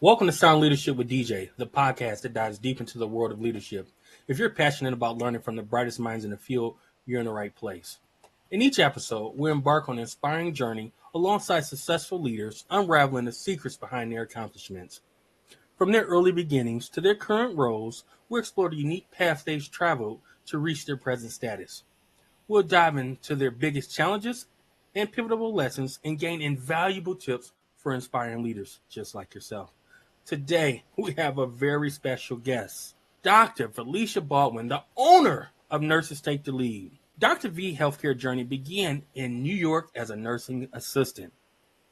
Welcome to Sound Leadership with DJ, the podcast that dives deep into the world of leadership. If you're passionate about learning from the brightest minds in the field, you're in the right place. In each episode, we embark on an inspiring journey alongside successful leaders, unraveling the secrets behind their accomplishments. From their early beginnings to their current roles, we explore the unique path they've traveled to reach their present status. We'll dive into their biggest challenges and pivotal lessons and gain invaluable tips for inspiring leaders just like yourself. Today, we have a very special guest, Dr. Valecia Baldwin, the owner of Nurses Take the Lead. Dr. V's healthcare journey began in New York as a nursing assistant,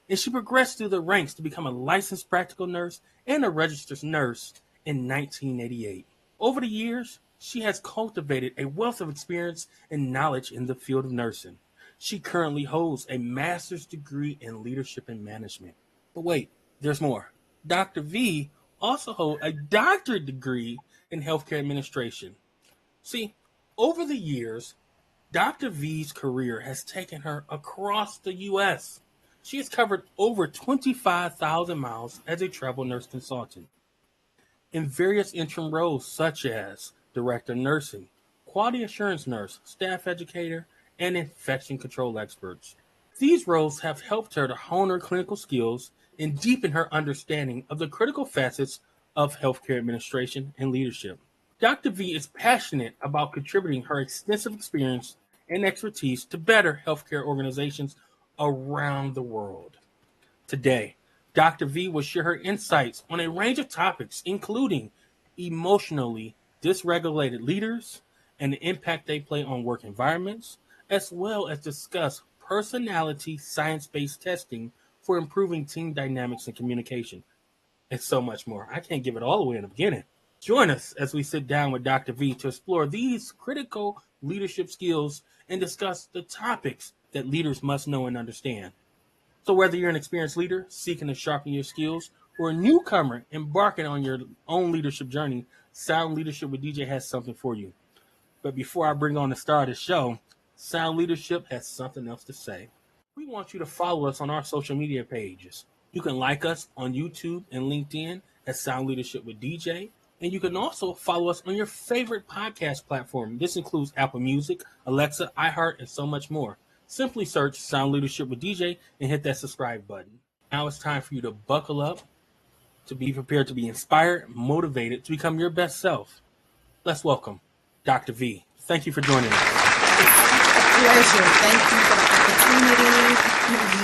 and she progressed through the ranks to become a licensed practical nurse and a registered nurse in 1988. Over the years, she has cultivated a wealth of experience and knowledge in the field of nursing. She currently holds a master's degree in leadership and management. But wait, there's more. Dr. V also holds a doctorate degree in healthcare administration. See, over the years, Dr. V's career has taken her across the U.S. She has covered over 25,000 miles as a travel nurse consultant in various interim roles such as director of nursing, quality assurance nurse, staff educator, and infection control experts. These roles have helped her to hone her clinical skills and deepen her understanding of the critical facets of healthcare administration and leadership. Dr. V is passionate about contributing her extensive experience and expertise to better healthcare organizations around the world. Today, Dr. V will share her insights on a range of topics, including emotionally dysregulated leaders and the impact they play on work environments, as well as discuss personality science-based testing for improving team dynamics and communication, and so much more. I can't give it all away in the beginning. Join us as we sit down with Dr. V to explore these critical leadership skills and discuss the topics that leaders must know and understand. So whether you're an experienced leader seeking to sharpen your skills or a newcomer embarking on your own leadership journey, Sound Leadership with DJ has something for you. But before I bring on the star of the show, Sound Leadership has something else to say. We want you to follow us on our social media pages. You can like us on YouTube and LinkedIn at Sound Leadership with DJ. And you can also follow us on your favorite podcast platform. This includes Apple Music, Alexa, iHeart, and so much more. Simply search Sound Leadership with DJ and hit that subscribe button. Now it's time for you to buckle up, to be prepared to be inspired, motivated, to become your best self. Let's welcome Dr. V. Thank you for joining us. Pleasure. Thank you for the opportunity.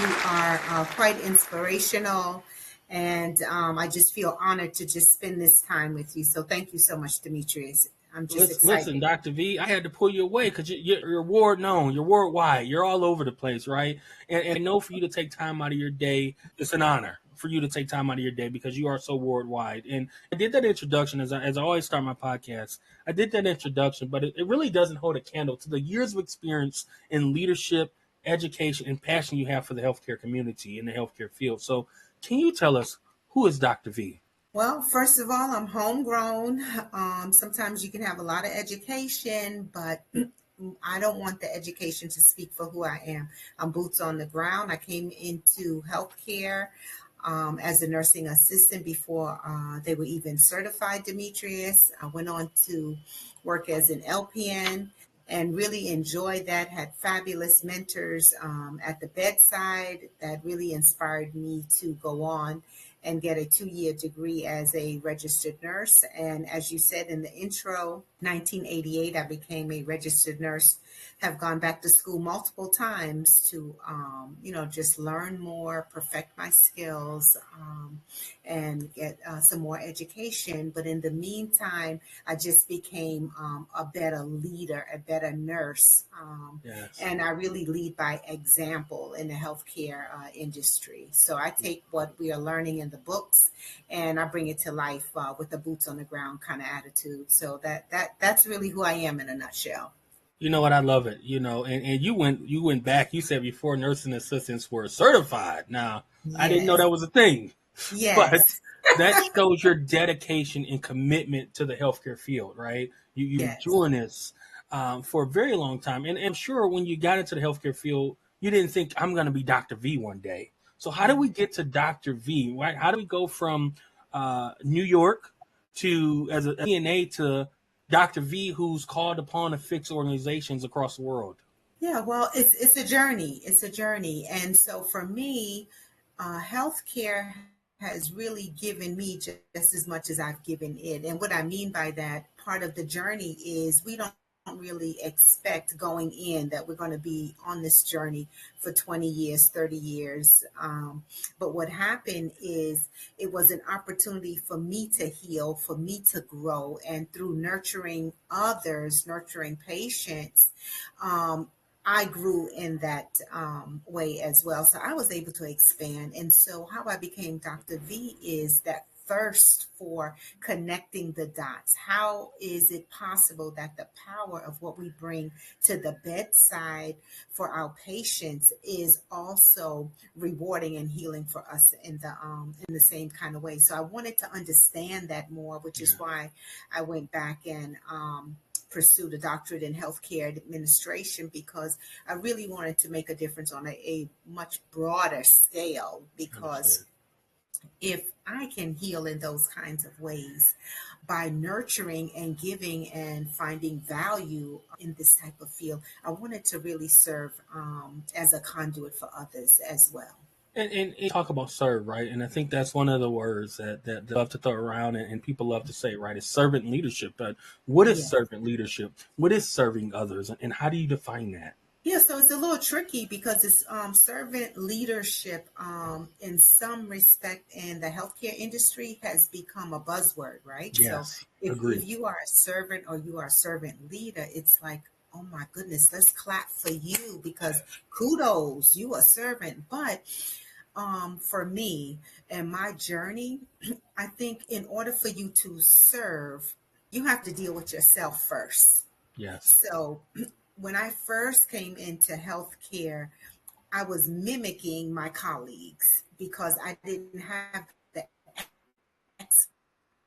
You are quite inspirational, and I just feel honored to just spend this time with you. So thank you so much, Demetrius. I'm just excited. Listen, Dr. V, I had to pull you away because you're world known, you're worldwide, you're all over the place, right? And I know for you to take time out of your day, it's an honor for you to take time out of your day because you are so worldwide. And I did that introduction as I always start my podcast. I did that introduction, but it really doesn't hold a candle to the years of experience in leadership, education, and passion you have for the healthcare community and the healthcare field. So can you tell us, who is Dr. V? Well, first of all, I'm homegrown. Sometimes you can have a lot of education, but I don't want the education to speak for who I am. I'm boots on the ground. I came into healthcare as a nursing assistant before they were even certified, Demetrius. I went on to work as an LPN and really enjoyed that, had fabulous mentors at the bedside that really inspired me to go on and get a 2-year degree as a registered nurse. And as you said in the intro, 1988, I became a registered nurse, have gone back to school multiple times to, just learn more, perfect my skills, and get some more education. But in the meantime, I just became a better leader, a better nurse. Yes. And I really lead by example in the healthcare industry. So I take what we are learning in the books and I bring it to life with the boots on the ground kind of attitude. So that's really who I am in a nutshell. You know what? I love it. And you went back. You said before nursing assistants were certified. Now, yes. I didn't know that was a thing. Yes. But that shows your dedication and commitment to the healthcare field, right? You've been doing this for a very long time. And I'm sure when you got into the healthcare field, you didn't think I'm going to be Dr. V one day. So how do we get to Dr. V? Right? How do we go from New York to as a DNA to Dr. V, who's called upon to fix organizations across the world. Yeah, well, it's a journey. It's a journey, and so for me, healthcare has really given me just as much as I've given it. And what I mean by that, part of the journey is we don't really expect going in that we're going to be on this journey for 20 years, 30 years. But what happened is it was an opportunity for me to heal, for me to grow, and through nurturing others, nurturing patients. Um, I grew in that way as well. So I was able to expand. And so, how I became Dr. V is that thirst for connecting the dots. How is it possible that the power of what we bring to the bedside for our patients is also rewarding and healing for us in the same kind of way? So I wanted to understand that more, which is Yeah, why I went back and pursued a doctorate in healthcare administration because I really wanted to make a difference on a much broader scale. understood. Because if I can heal in those kinds of ways by nurturing and giving and finding value in this type of field, I wanted to really serve as a conduit for others as well. And talk about serve, right? And I think that's one of the words that they love to throw around and people love to say, right? Is servant leadership. But what is Yeah. servant leadership? What is serving others? And how do you define that? Yeah, so it's a little tricky because it's servant leadership in some respect in the healthcare industry has become a buzzword, right? So Yes, if agree. you are a servant or you are a servant leader, it's like, oh my goodness, let's clap for you because kudos, you a servant. But for me and my journey, I think in order for you to serve, you have to deal with yourself first. Yes, So when I first came into healthcare, I was mimicking my colleagues because I didn't have the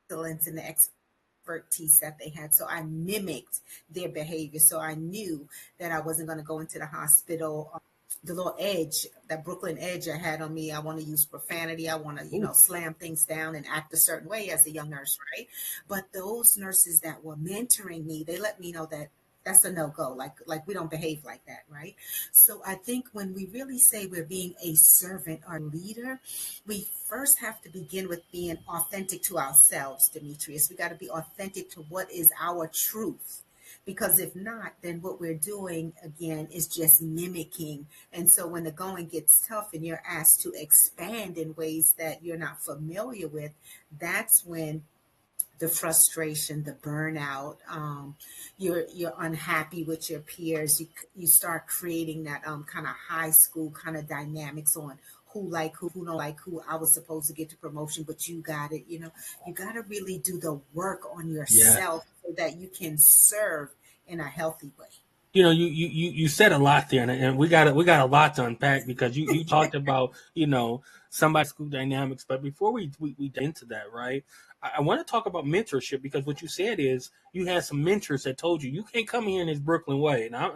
excellence and the expertise that they had. So I mimicked their behavior. So I knew that I wasn't going to go into the hospital. The little edge, that Brooklyn edge I had on me, I want to use profanity. I want to, ooh, slam things down and act a certain way as a young nurse, right? But those nurses that were mentoring me, they let me know that that's a no-go. Like we don't behave like that, right? So I think when we really say we're being a servant or leader, we first have to begin with being authentic to ourselves, Demetrius. We got to be authentic to what is our truth. Because if not, then what we're doing again is just mimicking. And so when the going gets tough and you're asked to expand in ways that you're not familiar with, that's when the frustration, the burnout, you're unhappy with your peers. You start creating that kind of high school kind of dynamics on who like who don't like who. I was supposed to get the promotion, but you got it. You got to really do the work on yes. yourself so that you can serve in a healthy way. You said a lot there, and we got a lot to unpack because you talked about somebody school dynamics. But before we dive into that, right? I want to talk about mentorship because what you said is you had some mentors that told you can't come here in this Brooklyn way. Now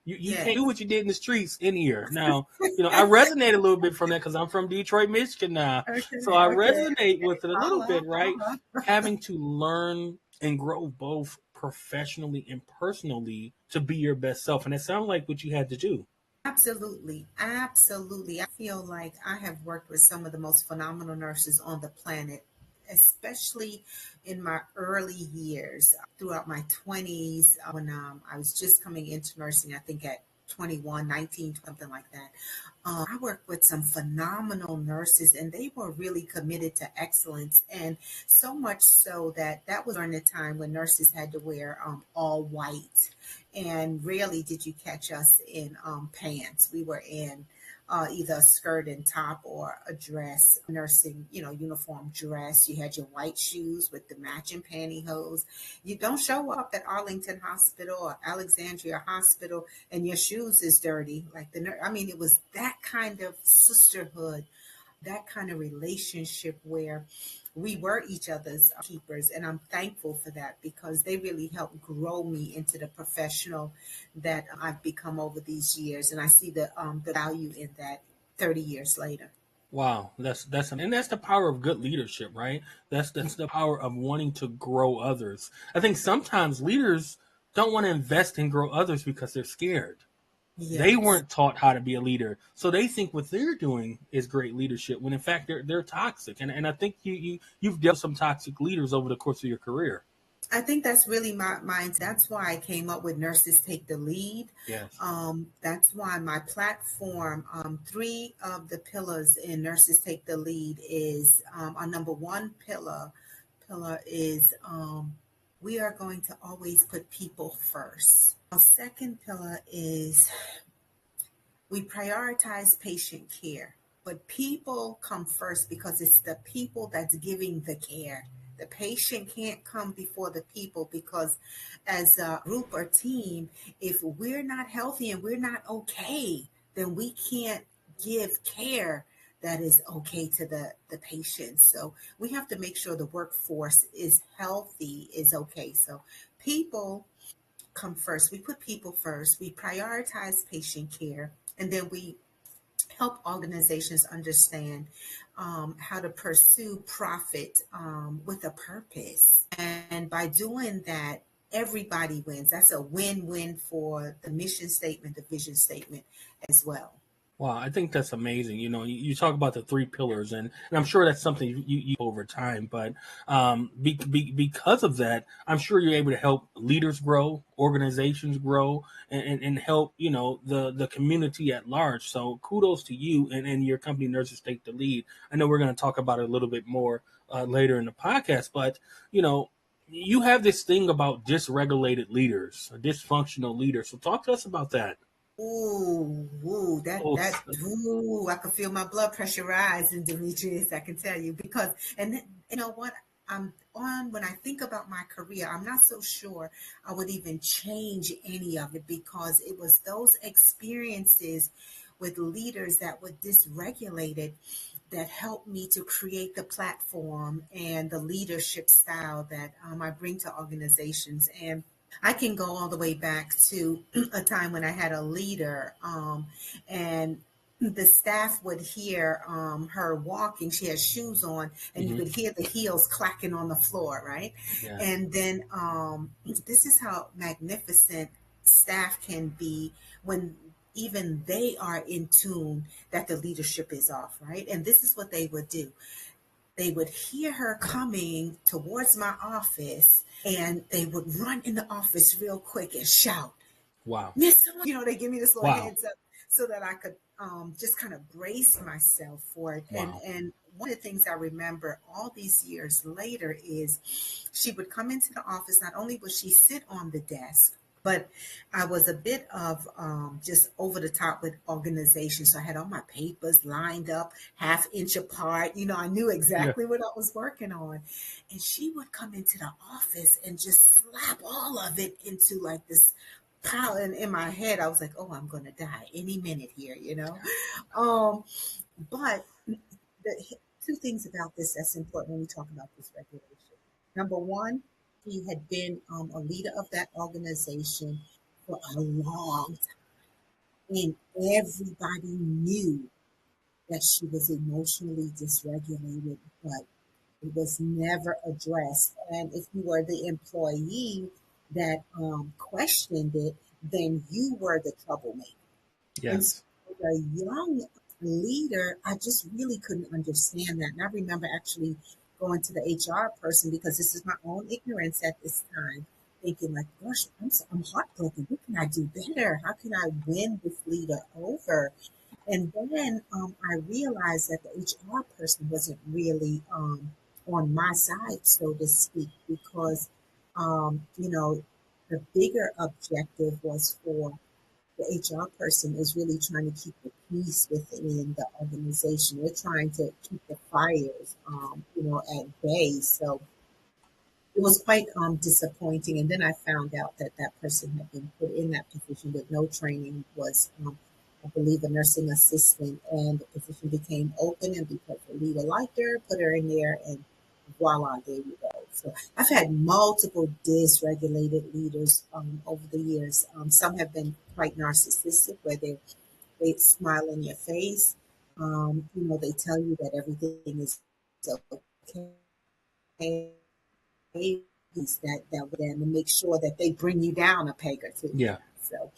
you Yeah. can't do what you did in the streets in here. Now I resonate a little bit from that because I'm from Detroit, Michigan now, so Okay. I Okay. resonate Okay. with it a little Holla, bit, right? holla. Having to learn and grow both professionally and personally to be your best self. And it sounds like what you had to do. Absolutely. Absolutely. I feel like I have worked with some of the most phenomenal nurses on the planet, especially in my early years, throughout my 20s, when I was just coming into nursing, I think at 21, 19, something like that. I worked with some phenomenal nurses, and they were really committed to excellence. And so much so that that was during the time when nurses had to wear all white. And rarely did you catch us in pants. We were in either a skirt and top or a dress, nursing, uniform dress. You had your white shoes with the matching pantyhose. You don't show up at Arlington Hospital or Alexandria Hospital and your shoes is dirty. Like I mean, it was that kind of sisterhood, that kind of relationship where we were each other's keepers. And I'm thankful for that because they really helped grow me into the professional that I've become over these years. And I see the value in that 30 years later. Wow, and that's the power of good leadership, right? That's the power of wanting to grow others. I think sometimes leaders don't want to invest and grow others because they're scared. They Yes. weren't taught how to be a leader, so they think what they're doing is great leadership. When in fact they're toxic, and I think you've dealt with some toxic leaders over the course of your career. I think that's really my mindset. That's why I came up with Nurses Take the Lead. Yes. That's why my platform, three of the pillars in Nurses Take the Lead is our number one pillar is we are going to always put people first. Our second pillar is we prioritize patient care, but people come first because it's the people that's giving the care. The patient can't come before the people because, as a group or team, if we're not healthy and we're not okay, then we can't give care that is okay to the patient. So we have to make sure the workforce is healthy, is okay. So people come first. We put people first. We prioritize patient care, and then we help organizations understand how to pursue profit with a purpose. And by doing that, everybody wins. That's a win-win for the mission statement, the vision statement as well. Wow, I think that's amazing. You talk about the three pillars, and I'm sure that's something you over time. But because of that, I'm sure you're able to help leaders grow, organizations grow, and help the community at large. So kudos to you and your company, Nurses Take the Lead. I know we're going to talk about it a little bit more later in the podcast, but you have this thing about dysregulated leaders, dysfunctional leaders. So talk to us about that. Ooh, ooh, Oh, ooh, I can feel my blood pressure rising, Demetrius. I can tell you because, and you know what? When I think about my career, I'm not so sure I would even change any of it because it was those experiences with leaders that were dysregulated that helped me to create the platform and the leadership style that I bring to organizations. And I can go all the way back to a time when I had a leader, and the staff would hear her walking. She has shoes on, and you mhm. could hear the heels clacking on the floor, right? Yes. And then this is how magnificent staff can be when even they are in tune that the leadership is off, right? And this is what they would do. They would hear her coming towards my office and they would run in the office real quick and shout, Wow. Miss, they give me this little Wow. heads up so that I could just kind of brace myself for it. And Wow. one of the things I remember all these years later is she would come into the office. Not only would she sit on the desk, but I was a bit of just over the top with organization. So I had all my papers lined up, half inch apart. I knew Yeah. exactly what I was working on. And she would come into the office and just slap all of it into like this pile. And in my head, I was like, oh, I'm going to die any minute here. Um, but the two things about this that's important when we talk about this regulation. Number one, he had been a leader of that organization for a long time, and everybody knew that she was emotionally dysregulated, but it was never addressed. And if you were the employee that questioned it, then you were the troublemaker. And so Yes. as a young leader, I just really couldn't understand that. And I remember actually going to the HR person because this is my own ignorance at this time, thinking like, gosh, I'm heartbroken. What can I do better? How can I win this leader over? And then I realized that the HR person wasn't really on my side, so to speak, because, the bigger objective was for the HR person is really trying to keep the peace within the organization. They're trying to keep the fires, at bay. So it was quite disappointing. And then I found out that that person had been put in that position with no training, was, I believe, a nursing assistant, and the position became open. And because the leader liked her, put her in there, and voila, there you go. So I've had multiple dysregulated leaders over the years. Some have been quite narcissistic, where they smile in your face. They tell you that everything is okay, that with them and make sure that they bring you down a peg or two. Yeah, So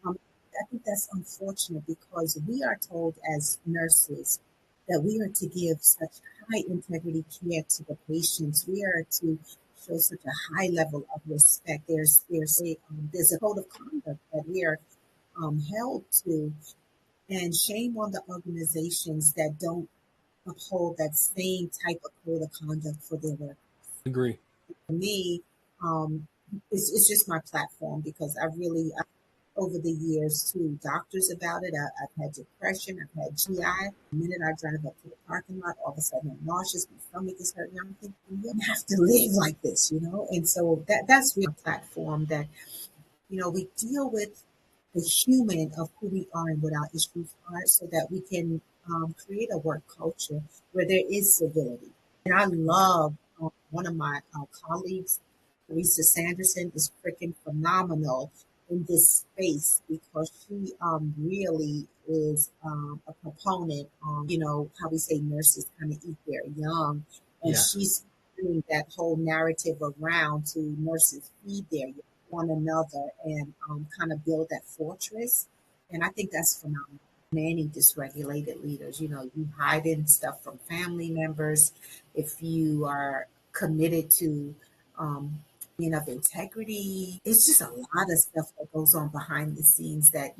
um, I think that's unfortunate because we are told as nurses that we are to give such high integrity care to the patients. We are to show such a high level of respect. There's a code of conduct that we are held to, and shame on the organizations that don't uphold that same type of code of conduct for their work. agree. For me, um, it's just my platform because over the years to doctors about it. I've had depression, I've had GI. The minute I drive up to the parking lot, all of a sudden I'm nauseous, my stomach is hurting. I'm thinking, you don't have to live like this, you know? And so that's really a platform that, we deal with the human of who we are and what our issues are so that we can create a work culture where there is civility. And I love one of my colleagues, Teresa Sanderson, is freaking phenomenal in this space because she really is a proponent on, how we say nurses kind of eat their young. And Yes. she's doing that whole narrative around to nurses feed their young one another and kind of build that fortress. And I think that's phenomenal. Many dysregulated leaders, you hide in stuff from family members. If you are committed to being of integrity, it's just a lot of stuff that goes on behind the scenes that,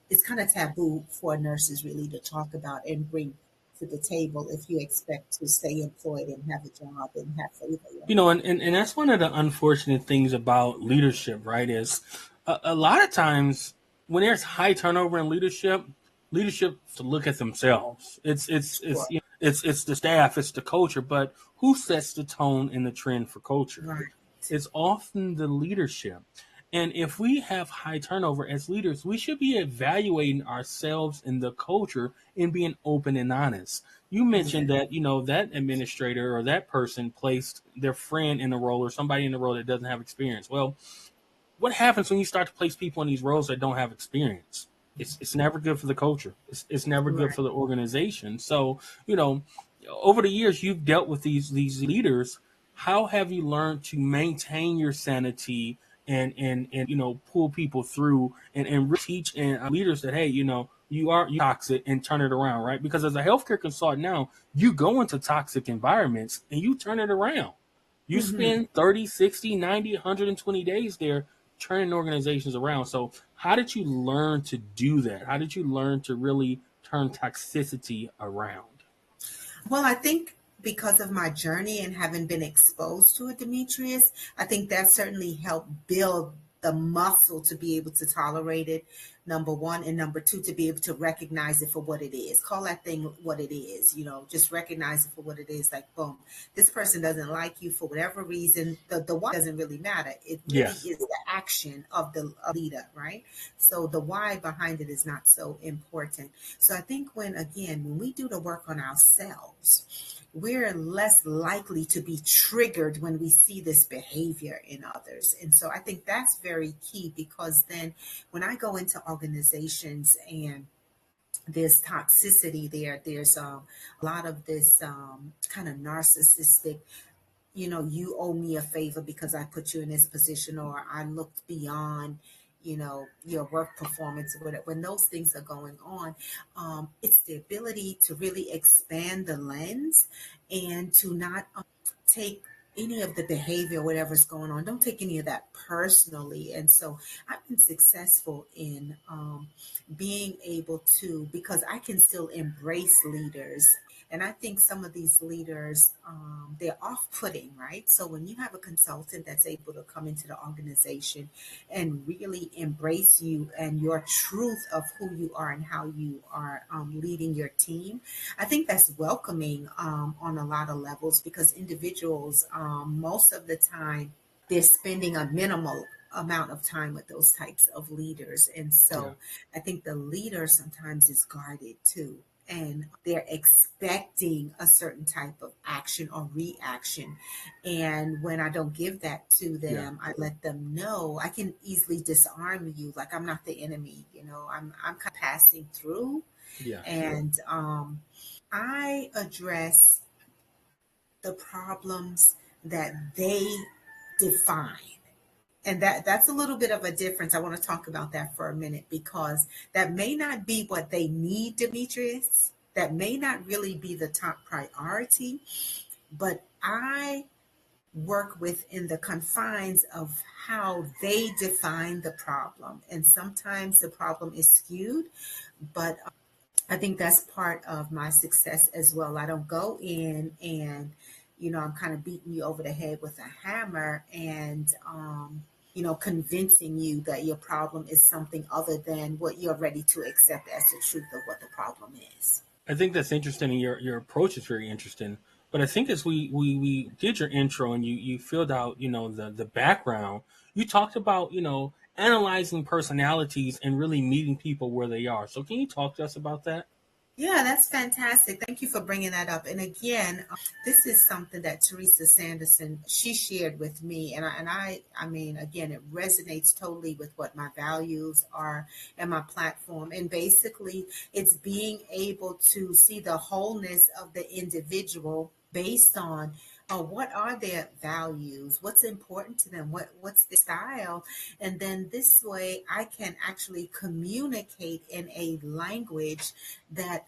it's kind of taboo for nurses really to talk about and bring to the table if you expect to stay employed and have a job and have favor. And that's one of the unfortunate things about leadership, right? Is a lot of times when there's high turnover in leadership to look at themselves. Sure. It's the staff, it's the culture, but who sets the tone and the trend for culture? Right. It's often the leadership. And if we have high turnover as leaders, we should be evaluating ourselves in the culture and being open and honest. You mentioned Yeah. that, that administrator or that person placed their friend in a role or somebody in a role that doesn't have experience. Well, what happens when you start to place people in these roles that don't have experience? It's never good for the culture. It's never good Right. for the organization. So, you know, over the years you've dealt with these leaders. How have you learned to maintain your sanity and pull people through and really teach and leaders that, hey, you toxic and turn it around, right? Because as a healthcare consultant now, you go into toxic environments and you turn it around. You Hmm. spend 30, 60, 90, 120 days there turning organizations around. So, how did you learn to do that? How did you learn to really turn toxicity around? Well, I think because of my journey and having been exposed to it, Demetrius, I think that certainly helped build the muscle to be able to tolerate it, number one, and number two, to be able to recognize it for what it is. Call that thing what it is, just recognize it for what it is. Like, boom, this person doesn't like you for whatever reason. The why doesn't really matter. It really Yes. is the action of the leader, right? So the why behind it is not so important. So I think when we do the work on ourselves, we're less likely to be triggered when we see this behavior in others. And so I think that's very key because then when I go into organizations and there's toxicity there's a lot of this kind of narcissistic, you owe me a favor because I put you in this position, or I looked beyond, your work performance, or whatever. When those things are going on, it's the ability to really expand the lens and to not take any of the behavior, whatever's going on. Don't take any of that personally. And so I've been successful in being able to, because I can still embrace leaders. And I think some of these leaders, they're off putting, right? So when you have a consultant that's able to come into the organization and really embrace you and your truth of who you are and how you are leading your team, I think that's welcoming on a lot of levels because individuals, most of the time, they're spending a minimal amount of time with those types of leaders. And Yeah. so I think the leader sometimes is guarded too. And they're expecting a certain type of action or reaction. And when I don't give that to Yeah. them, I let them know I can easily disarm you. Like I'm not the enemy, I'm kind of passing through. Yeah. And I address the problems that they define. And that's a little bit of a difference. I want to talk about that for a minute because that may not be what they need, Demetrius. That may not really be the top priority, but I work within the confines of how they define the problem. And sometimes the problem is skewed, but I think that's part of my success as well. I don't go in and, I'm kind of beating you over the head with a hammer and, convincing you that your problem is something other than what you're ready to accept as the truth of what the problem is. I think that's interesting, and your approach is very interesting. But I think as we did your intro and you filled out, the background, you talked about, analyzing personalities and really meeting people where they are. So can you talk to us about that? Yeah, that's fantastic. Thank you for bringing that up. And again, this is something that Teresa Sanderson she shared with me, I mean, again, it resonates totally with what my values are and my platform. And basically, it's being able to see the wholeness of the individual based on what are their values, what's important to them, what's their style, and then this way I can actually communicate in a language that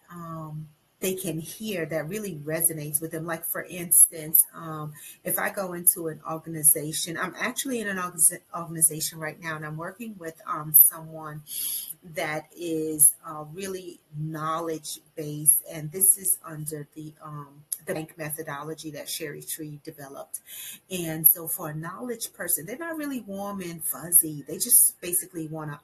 they can hear that really resonates with them. Like for instance, if I go into an organization, I'm actually in an organization right now, and I'm working with someone that is really knowledge based, and this is under the bank methodology that Sherry Tree developed. And so for a knowledge person, they're not really warm and fuzzy. They just basically want to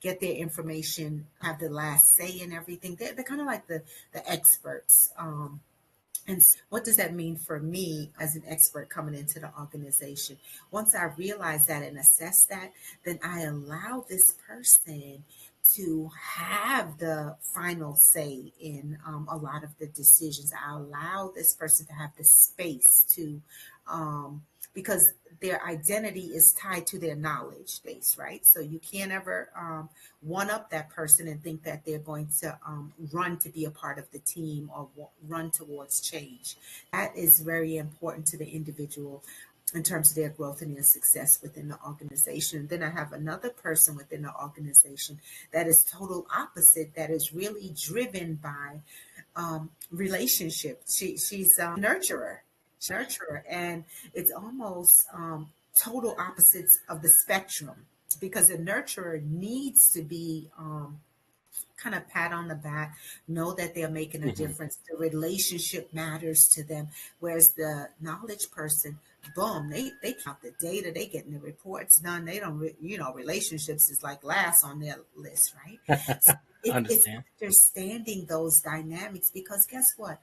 get their information, have the last say in everything. They're kind of like the experts. And what does that mean for me as an expert coming into the organization? Once I realize that and assess that, then I allow this person to have the final say in a lot of the decisions. I allow this person to have the space to, because their identity is tied to their knowledge base, right? So you can't ever one up that person and think that they're going to run to be a part of the team or run towards change. That is very important to the individual in terms of their growth and their success within the organization. And then I have another person within the organization that is total opposite, that is really driven by relationships. She's a nurturer, and it's almost total opposites of the spectrum, because a nurturer needs to be kind of pat on the back, know that they're making a Hmm. difference. The relationship matters to them. Whereas the knowledge person, boom, they count the data, they getting the reports done. They don't, relationships is like last on their list, right? So it's Understand. understanding those dynamics, because guess what?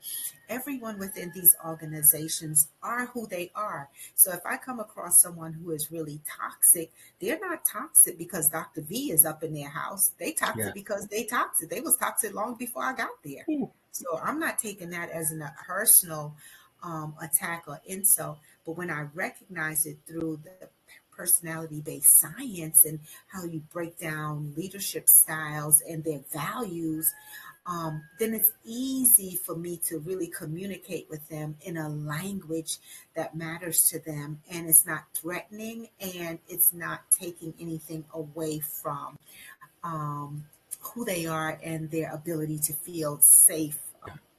Everyone within these organizations are who they are. So if I come across someone who is really toxic, they're not toxic because Dr. V is up in their house. They Yeah. toxic because they toxic. They was toxic long before I got there. Ooh. So I'm not taking that as a personal attack or insult. But when I recognize it through the personality based science and how you break down leadership styles and their values, then it's easy for me to really communicate with them in a language that matters to them, and it's not threatening and it's not taking anything away from um, who they are and their ability to feel safe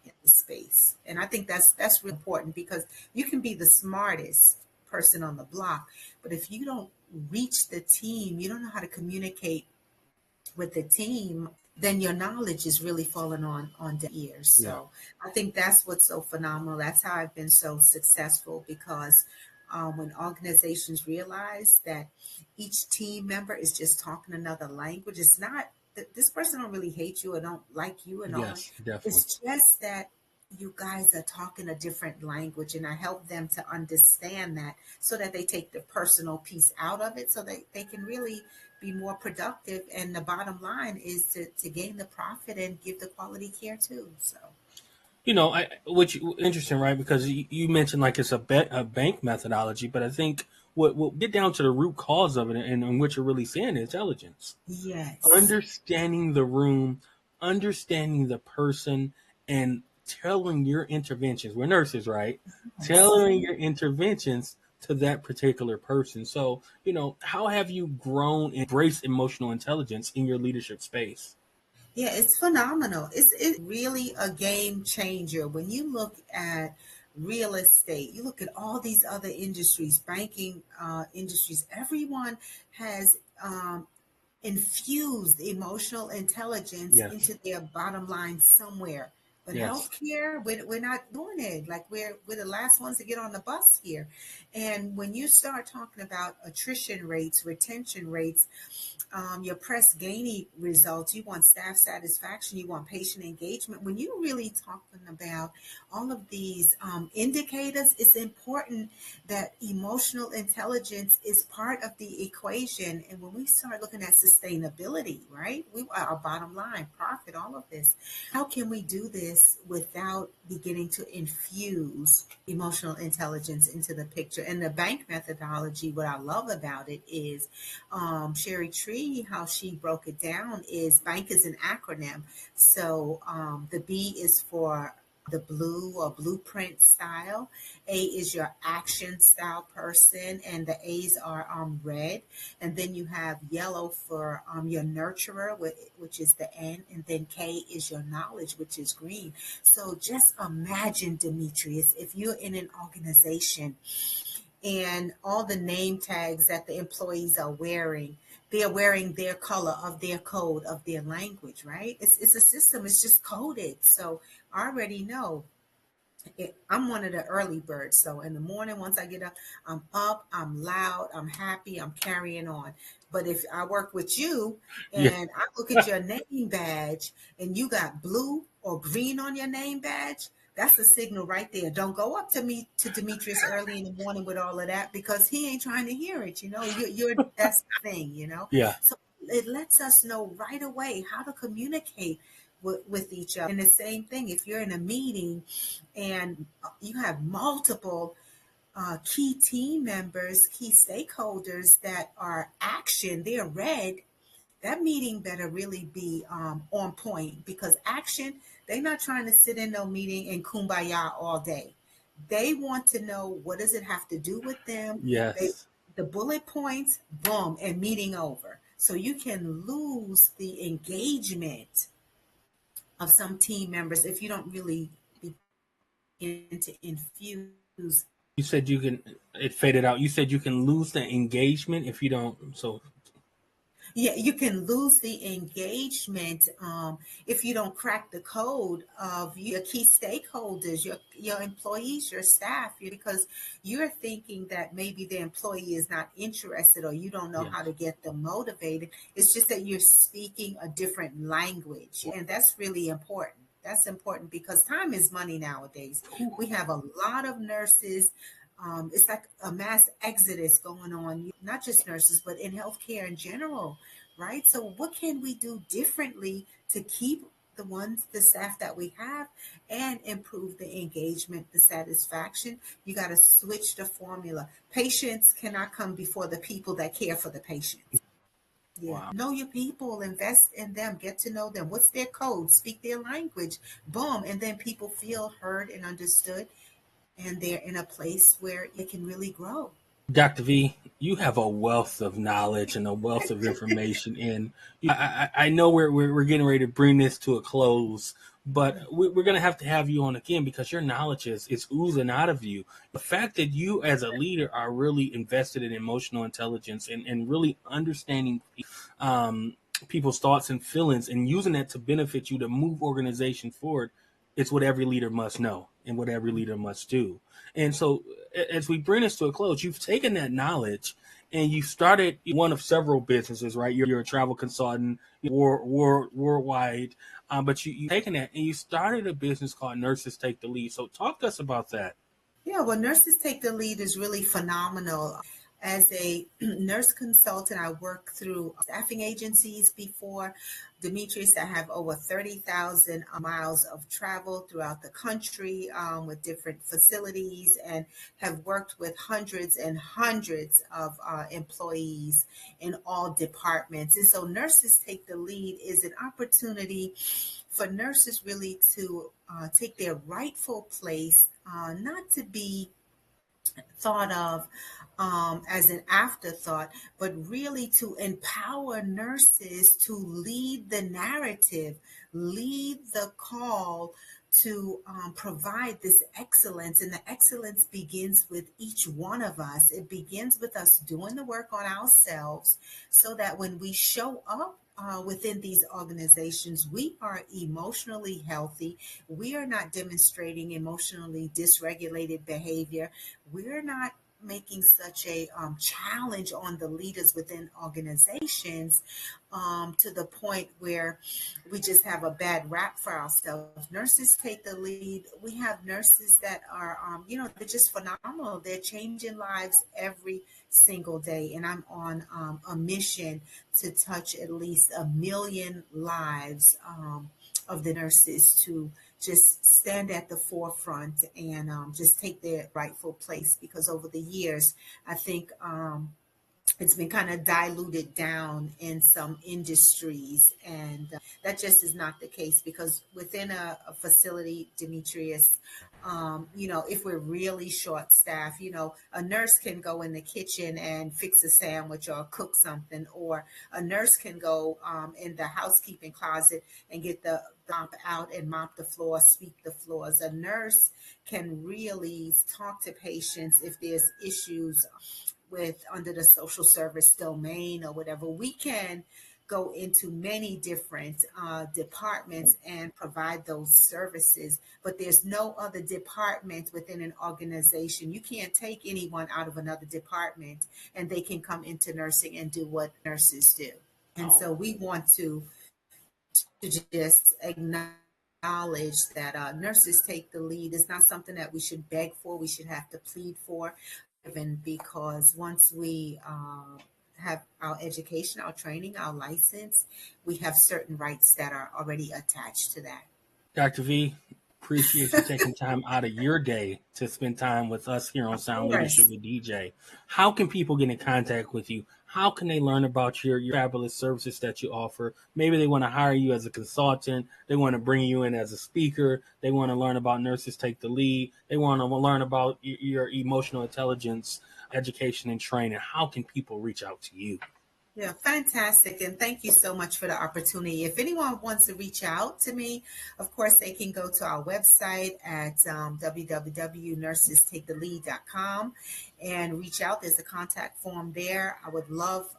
in the space. And I think that's really important, because you can be the smartest person on the block, but if you don't reach the team, you don't know how to communicate with the team, then your knowledge is really falling on deaf ears. Yeah. So I think that's what's so phenomenal. That's how I've been so successful, because when organizations realize that each team member is just talking another language, it's not this person don't really hate you or don't like you and all. Yes, definitely. It's just that you guys are talking a different language, and I help them to understand that, so that they take the personal piece out of it, so they can really be more productive. And the bottom line is to gain the profit and give the quality care too. So Which interesting, right? Because you mentioned like it's a bank methodology, but I think what get down to the root cause of it, and what you're really saying is intelligence, yes. understanding the room, understanding the person and tailoring your interventions. We're nurses, right? Yes. Tailoring your interventions to that particular person. So, how have you grown and embraced emotional intelligence in your leadership space? Yeah, it's phenomenal. It's really a game changer. When you look at real estate, you look at all these other industries, banking industries, everyone has infused emotional intelligence Yes. into their bottom line somewhere. But Yes. healthcare, we're not doing it. Like we're the last ones to get on the bus here. And when you start talking about attrition rates, retention rates, your press gaining results, you want staff satisfaction, you want patient engagement. When you're really talking about all of these indicators, it's important that emotional intelligence is part of the equation. And when we start looking at sustainability, right, we our bottom line, profit, all of this, how can we do this without beginning to infuse emotional intelligence into the picture? And the bank methodology, what I love about it is Sherry Tree, how she broke it down is bank is an acronym. So the B is for the blue or blueprint style. A is your action style person, and the A's are red. And then you have yellow for your nurturer, which is the N, and then K is your knowledge, which is green. So just imagine, Demetrius, if you're in an organization and all the name tags that the employees are wearing, they're wearing their color of their code of their language, right? It's a system, it's just coded. So I already know I'm one of the early birds. So in the morning, once I get up, I'm loud, I'm happy, I'm carrying on. But if I work with you Yeah. and I look at your name badge and you got blue or green on your name badge, that's a signal right there. Don't go up to me to Demetrius early in the morning with all of that because he ain't trying to hear it. You're that's the thing. Yeah. So it lets us know right away how to communicate with each other. And the same thing, if you're in a meeting and you have multiple key team members, key stakeholders that are action, they're red, that meeting better really be on point because action, they're not trying to sit in no meeting and kumbaya all day. They want to know what does it have to do with them. They Yes. the bullet points, boom, and meeting over. So you can lose the engagement of some team members if you don't really begin to infuse. You said you can. It faded out. You said you can lose the engagement if you don't. So Yeah, you can lose the engagement if you don't crack the code of your key stakeholders, your employees, your staff, because you're thinking that maybe the employee is not interested or you don't know yes. how to get them motivated. It's just that you're speaking a different language, and that's really important. That's important because time is money nowadays. Whew. We have a lot of nurses. It's like a mass exodus going on, not just nurses, but in healthcare in general, right? So, what can we do differently to keep the staff that we have and improve the engagement, the satisfaction? You got to switch the formula. Patients cannot come before the people that care for the patients. Yeah. Wow. Know your people, invest in them, get to know them. What's their code? Speak their language. Boom. And then people feel heard and understood and they're in a place where it can really grow. Dr. V, you have a wealth of knowledge and a wealth of information. And I know we're getting ready to bring this to a close, but we're going to have you on again because your knowledge is oozing out of you. The fact that you, as a leader, are really invested in emotional intelligence and really understanding um, people's thoughts and feelings and using that to benefit you to move organizations forward, it's what every leader must know and what every leader must do. And so, as we bring this to a close, you've taken that knowledge and you started one of several businesses, right? You're a travel consultant, worldwide, but you've taken that and you started a business called Nurses Take the Lead. So, talk to us about that. Yeah, well, Nurses Take the Lead is really phenomenal. As a nurse consultant, I worked through staffing agencies before. Demetrius, I have over 30,000 miles of travel throughout the country with different facilities, and have worked with hundreds and hundreds of employees in all departments. And so, Nurses Take the Lead is an opportunity for nurses really to take their rightful place, not to be thought of as an afterthought, but really to empower nurses to lead the narrative, lead the call to provide this excellence. And the excellence begins with each one of us. It begins with us doing the work on ourselves so that when we show up within these organizations, we are emotionally healthy. We are not demonstrating emotionally dysregulated behavior. We're not making such a challenge on the leaders within organizations to the point where we just have a bad rap for ourselves. Nurses take the lead. We have nurses that are, they're just phenomenal. They're changing lives every single day. And I'm on a mission to touch at least 1 million lives of the nurses, to just stand at the forefront and just take their rightful place. Because over the years, I think it's been kind of diluted down in some industries, and that just is not the case. Because within a facility, Demetrius, if we're really short staffed, a nurse can go in the kitchen and fix a sandwich or cook something, or a nurse can go in the housekeeping closet and get the mop out and mop the floor, sweep the floors. A nurse can really talk to patients if there's issues with under the social service domain or whatever. We can go into many different departments and provide those services, but there's no other department within an organization. You can't take anyone out of another department and they can come into nursing and do what nurses do. And so we want to just acknowledge that nurses take the lead. It's not something that we should beg for, we should have to plead for, even because once we have our education, our training, our license, we have certain rights that are already attached to that. Dr. V, appreciate you taking time out of your day to spend time with us here on Of Sound Leadership course. with DJ. How can people get in contact with you? How can they learn about your fabulous services that you offer? Maybe they want to hire you as a consultant. They want to bring you in as a speaker. They want to learn about Nurses Take the Lead. They want to learn about your emotional intelligence education and training. How can people reach out to you? Yeah, fantastic. And thank you so much for the opportunity. If anyone wants to reach out to me, of course, they can go to our website at www.nursestakethelead.com and reach out. There's a contact form there. I would love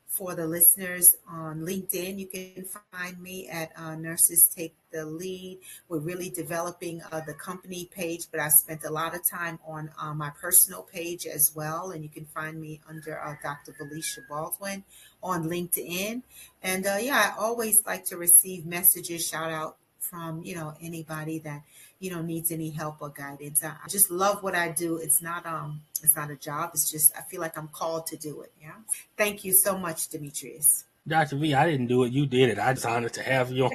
for the listeners on LinkedIn. You can find me at Nurses Take the Lead. We're really developing the company page, but I spent a lot of time on my personal page as well. And you can find me under Dr. Valecia Baldwin on LinkedIn. And yeah, I always like to receive messages, shout out from anybody that needs any help or guidance. I just love what I do. It's not a job. It's just I feel like I'm called to do it. Yeah. Thank you so much, Demetrius. Dr. V, I didn't do it. You did it. I just honored to have you on.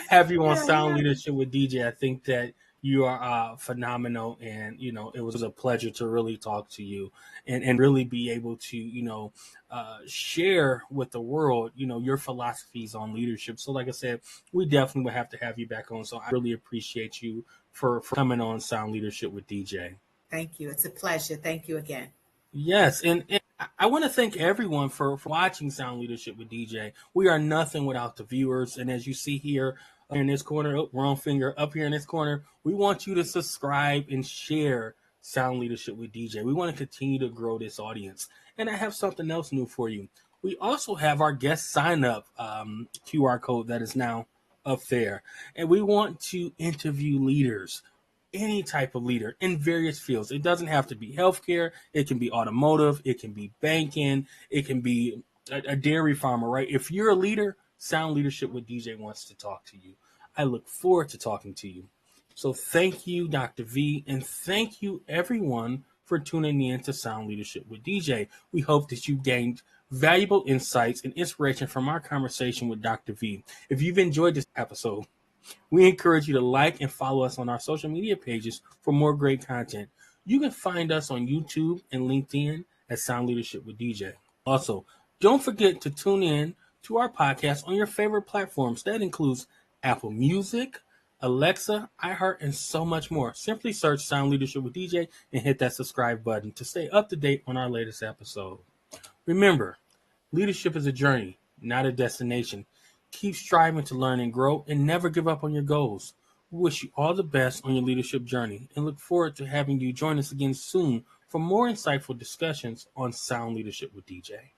Have you on Yeah, Sound yeah. Leadership with DJ. I think that you are phenomenal, and it was a pleasure to really talk to you and really be able to share with the world your philosophies on leadership. So, like I said, we definitely will have to have you back on. So, I really appreciate you for coming on Sound Leadership with DJ. Thank you. It's a pleasure. Thank you again. Yes, and I want to thank everyone for watching Sound Leadership with DJ. We are nothing without the viewers, and as you see here in this corner, oh, wrong finger, up here in this corner, we want you to subscribe and share Sound Leadership with DJ. We want to continue to grow this audience, and I have something else new for you. We also have our guest sign up QR code that is now up there, and we want to interview leaders, any type of leader in various fields. It doesn't have to be healthcare. It can be automotive. It can be banking. It can be a dairy farmer, right? If you're a leader, Sound Leadership with DJ wants to talk to you. I look forward to talking to you. So thank you, Dr. V, and thank you, everyone, for tuning in to Sound Leadership with DJ. We hope that you gained valuable insights and inspiration from our conversation with Dr. V. If you've enjoyed this episode, we encourage you to like and follow us on our social media pages for more great content. You can find us on YouTube and LinkedIn at Sound Leadership with DJ. Also, don't forget to tune in to our podcast on your favorite platforms. That includes Apple Music, Alexa, iHeart, and so much more. Simply search Sound Leadership with DJ and hit that subscribe button to stay up to date on our latest episode. Remember, leadership is a journey, not a destination. Keep striving to learn and grow and never give up on your goals. We wish you all the best on your leadership journey and look forward to having you join us again soon for more insightful discussions on Sound Leadership with DJ.